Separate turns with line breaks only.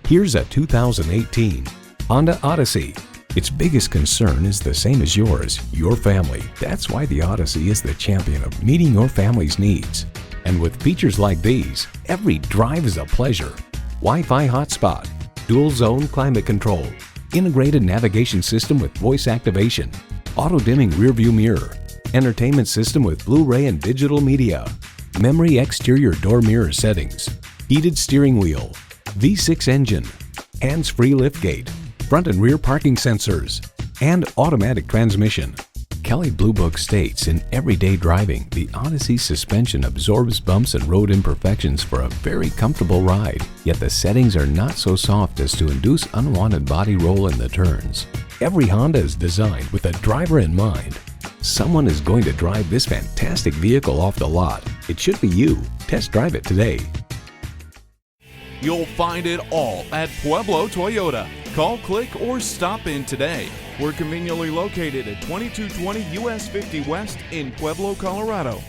Here's a 2018 Honda Odyssey. Its biggest concern is the same as yours, your family. That's why the Odyssey is the champion of meeting your family's needs. And with features like these, every drive is a pleasure. Wi-Fi hotspot, dual zone climate control, integrated navigation system with voice activation, auto-dimming rearview mirror, entertainment system with Blu-ray and digital media, memory exterior door mirror settings, heated steering wheel, V6 engine, hands-free liftgate, front and rear parking sensors, and automatic transmission. Kelley Blue Book states in everyday driving, the Odyssey suspension absorbs bumps and road imperfections for a very comfortable ride, yet the settings are not so soft as to induce unwanted body roll in the turns. Every Honda is designed with a driver in mind. Someone is going to drive this fantastic vehicle off the lot. It should be you. Test drive it today.
You'll find it all at Pueblo Toyota. Call, click, or stop in today. We're conveniently located at 2220 US 50 West in Pueblo, Colorado.